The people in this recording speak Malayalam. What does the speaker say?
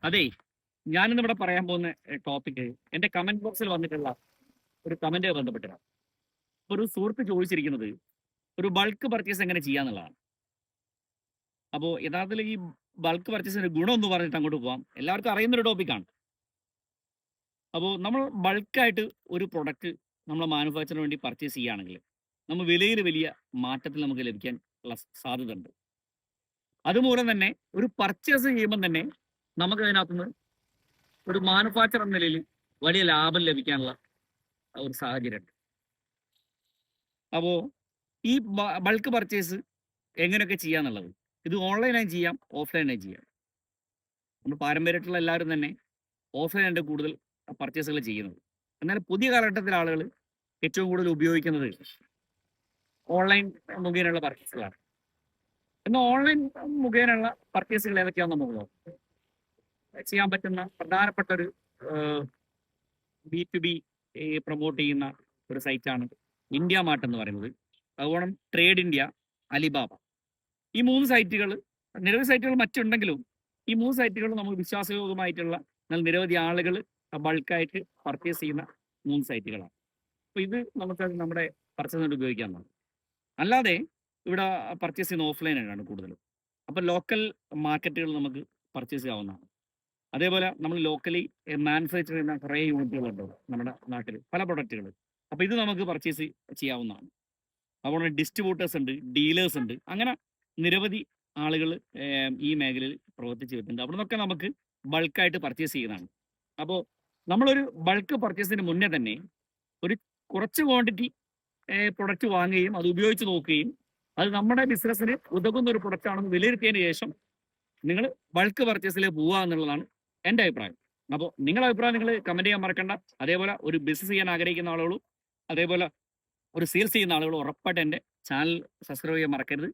അതെ, ഞാനിന്നിവിടെ പറയാൻ പോകുന്ന ടോപ്പിക് എന്റെ കമന്റ് ബോക്സിൽ വന്നിട്ടുള്ള ഒരു കമന്റ് ബന്ധപ്പെട്ടിട്ടാണ്. ഒരു സുഹൃത്ത് ചോദിച്ചിരിക്കുന്നത് ഒരു ബൾക്ക് പർച്ചേസ് എങ്ങനെ ചെയ്യാന്നുള്ളതാണ്. അപ്പോൾ യഥാർത്ഥത്തിൽ ഈ ബൾക്ക് പർച്ചേസിന്റെ ഗുണം എന്ന് പറഞ്ഞിട്ട് അങ്ങോട്ട് പോവാം. എല്ലാവർക്കും അറിയുന്ന ഒരു ടോപ്പിക്കാണ്. അപ്പോൾ നമ്മൾ ബൾക്കായിട്ട് ഒരു പ്രൊഡക്റ്റ് നമ്മൾ മാനുഫാക്ചറിന് വേണ്ടി പർച്ചേസ് ചെയ്യുകയാണെങ്കിൽ നമ്മൾ വിലയിൽ വലിയ മാറ്റത്തിൽ നമുക്ക് ലഭിക്കാൻ ഉള്ള സാധ്യത ഉണ്ട്. അതുമൂലം തന്നെ ഒരു പർച്ചേസ് ചെയ്യുമ്പോൾ തന്നെ നമുക്ക് അതിനകത്തുനിന്ന് ഒരു മാനുഫാക്ചർ എന്ന നിലയിൽ വലിയ ലാഭം ലഭിക്കാനുള്ള ഒരു സാഹചര്യമുണ്ട്. അപ്പോൾ ഈ ബൾക്ക് പർച്ചേസ് എങ്ങനെയൊക്കെ ചെയ്യാന്നുള്ളത് ഇത് ഓൺലൈനായി ചെയ്യാം, ഓഫ്ലൈനായി ചെയ്യാം. നമ്മൾ പാരമ്പര്യമായിട്ടുള്ള എല്ലാവരും തന്നെ ഓഫ്ലൈനായിട്ട് കൂടുതൽ പർച്ചേസുകൾ ചെയ്യുന്നത്. എന്നാൽ പുതിയ കാലഘട്ടത്തിലെ ആളുകൾ ഏറ്റവും കൂടുതൽ ഉപയോഗിക്കുന്നത് ഓൺലൈൻ മുഖേനയുള്ള പർച്ചേസുകളാണ്. എന്നാൽ ഓൺലൈൻ മുഖേനയുള്ള പർച്ചേസുകൾ ഏതൊക്കെയാണെന്ന് നമുക്ക് നോക്കാം. ചെയ്യാൻ പറ്റുന്ന പ്രധാനപ്പെട്ട ഒരു B2B പ്രൊമോട്ട് ചെയ്യുന്ന ഒരു സൈറ്റാണ് ഇന്ത്യ മാർട്ട് എന്ന് പറയുന്നത്. അതുപോലെ ട്രേഡ് ഇന്ത്യ, അലിബാബ. ഈ 3 സൈറ്റുകൾ, നിരവധി സൈറ്റുകൾ മറ്റുണ്ടെങ്കിലും ഈ 3 സൈറ്റുകൾ നമുക്ക് വിശ്വാസയോഗ്യമായിട്ടുള്ള നിരവധി ആളുകൾ ബൾക്കായിട്ട് പർച്ചേസ് ചെയ്യുന്ന 3 സൈറ്റുകളാണ്. അപ്പോൾ ഇത് നമുക്ക് നമ്മുടെ പർച്ചേസിന് ഉപയോഗിക്കാവുന്നതാണ്. അല്ലാതെ ഇവിടെ പർച്ചേസ് ചെയ്യുന്ന ഓഫ്ലൈനായിട്ടാണ് കൂടുതലും. അപ്പോൾ ലോക്കൽ മാർക്കറ്റുകൾ നമുക്ക് പർച്ചേസ് ചെയ്യാവുന്നതാണ്. അതേപോലെ നമ്മൾ ലോക്കലി മാനുഫാക്ചർ ചെയ്യുന്ന കുറേ യൂണിറ്റുകളുണ്ട് നമ്മുടെ നാട്ടിൽ, പല പ്രൊഡക്റ്റുകൾ. അപ്പോൾ ഇത് നമുക്ക് പർച്ചേസ് ചെയ്യാവുന്നതാണ്. അതുപോലെ ഡിസ്ട്രിബ്യൂട്ടേഴ്സ് ഉണ്ട്, ഡീലേഴ്സ് ഉണ്ട്, അങ്ങനെ നിരവധി ആളുകൾ ഈ മേഖലയിൽ പ്രവർത്തിച്ച് വരുന്നുണ്ട്. അവിടെ നിന്നൊക്കെ നമുക്ക് ബൾക്കായിട്ട് പർച്ചേസ് ചെയ്യുന്നതാണ്. അപ്പോൾ നമ്മളൊരു ബൾക്ക് പർച്ചേസിന് മുന്നേ തന്നെ ഒരു കുറച്ച് ക്വാണ്ടിറ്റി പ്രൊഡക്റ്റ് വാങ്ങുകയും അത് ഉപയോഗിച്ച് നോക്കുകയും അത് നമ്മുടെ ബിസിനസ്സിന് ഉതകുന്ന ഒരു പ്രൊഡക്റ്റ് ആണെന്ന് വിലയിരുത്തിയതിന് ശേഷം നിങ്ങൾ ബൾക്ക് പർച്ചേസിലേക്ക് പോവുക എന്നുള്ളതാണ് എൻ്റെ അഭിപ്രായം. അപ്പോൾ നിങ്ങളുടെ അഭിപ്രായം നിങ്ങൾ കമൻറ്റ് ചെയ്യാൻ മറക്കണ്ട. അതേപോലെ ഒരു ബിസിനസ് ചെയ്യാൻ ആഗ്രഹിക്കുന്ന ആളുകളും അതേപോലെ ഒരു സെയിൽസ് ചെയ്യുന്ന ആളുകളും ഉറപ്പായിട്ട് എൻ്റെ ചാനൽ സബ്സ്ക്രൈബ് ചെയ്യാൻ മറക്കരുത്.